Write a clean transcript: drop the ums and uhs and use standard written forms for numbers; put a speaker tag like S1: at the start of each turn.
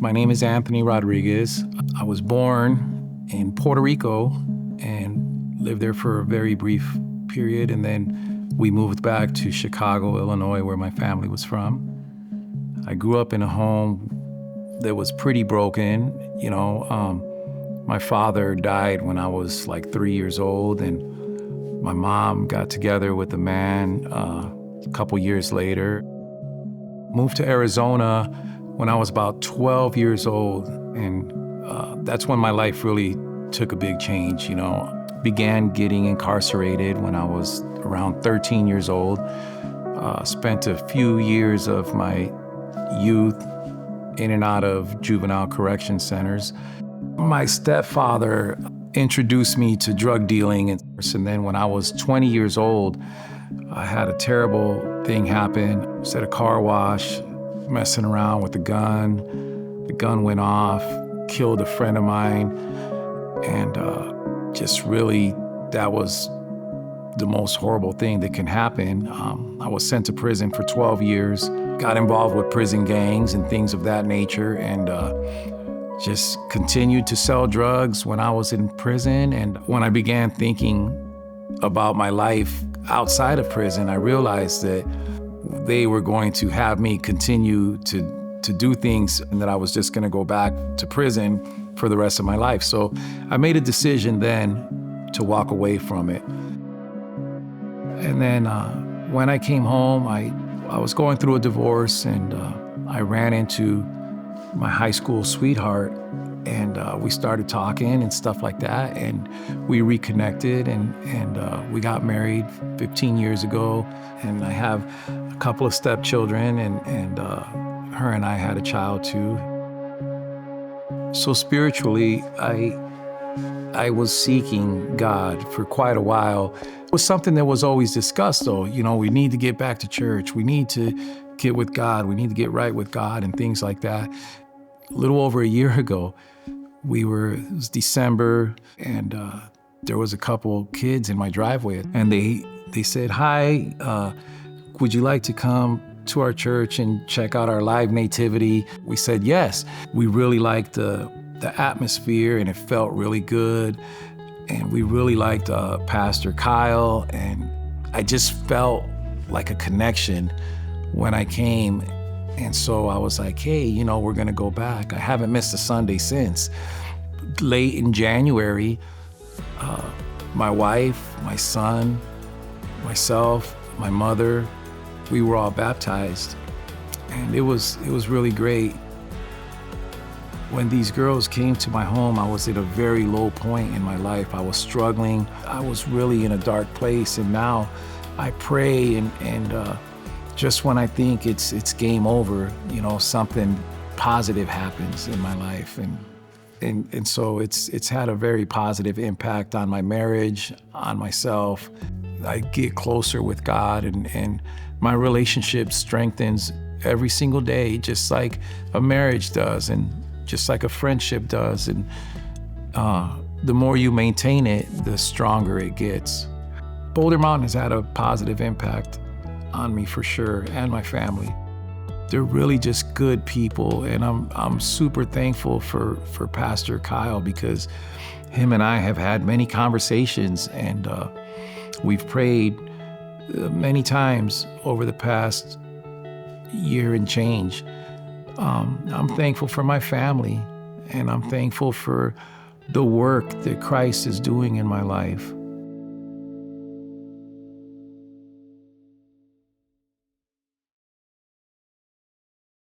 S1: My name is Anthony Rodriguez. I was born in Puerto Rico and lived there for a very brief period, and then we moved back to Chicago, Illinois, where my family was from. I grew up in a home that was pretty broken. My father died when I was like 3 years old, and my mom got together with a man a couple years later. Moved to Arizona when I was about 12 years old, and that's when my life really took a big change. Began getting incarcerated when I was around 13 years old. Spent a few years of my youth in and out of juvenile correction centers. My stepfather introduced me to drug dealing, and then when I was 20 years old, I had a terrible thing happen. I was at a car wash, messing around with the gun. The gun went off, killed a friend of mine, and just really, that was the most horrible thing that can happen. I was sent to prison for 12 years, got involved with prison gangs and things of that nature, and just continued to sell drugs when I was in prison. And when I began thinking about my life outside of prison, I realized that they were going to have me continue to do things, and that I was just going to go back to prison for the rest of my life. So I made a decision then to walk away from it. And then when I came home, I was going through a divorce, and I ran into my high school sweetheart, and we started talking and stuff like that, and we reconnected, and we got married 15 years ago, and I have a couple of stepchildren, and her and I had a child too. So spiritually, I was seeking God for quite a while. It was something that was always discussed, though. We need to get back to church. We need to get with God. We need to get right with God and things like that. A little over a year ago, it was December, and there was a couple kids in my driveway, and they said, "Hi, would you like to come to our church and check out our live nativity?" We said yes. We really liked the atmosphere, and it felt really good. And we really liked Pastor Kyle, and I just felt like a connection when I came. And so I was like, hey, we're gonna go back. I haven't missed a Sunday since. Late in January, my wife, my son, myself, my mother, we were all baptized. And it was really great. When these girls came to my home, I was at a very low point in my life. I was struggling. I was really in a dark place. And now I pray, and just when I think it's game over, something positive happens in my life. And so it's had a very positive impact on my marriage, on myself. I get closer with God, and my relationship strengthens every single day, just like a marriage does, and just like a friendship does. And the more you maintain it, the stronger it gets. Boulder Mountain has had a positive impact on me for sure, and my family. They're really just good people, and I'm super thankful for Pastor Kyle, because him and I have had many conversations, and we've prayed many times over the past year and change. I'm thankful for my family, and I'm thankful for the work that Christ is doing in my life.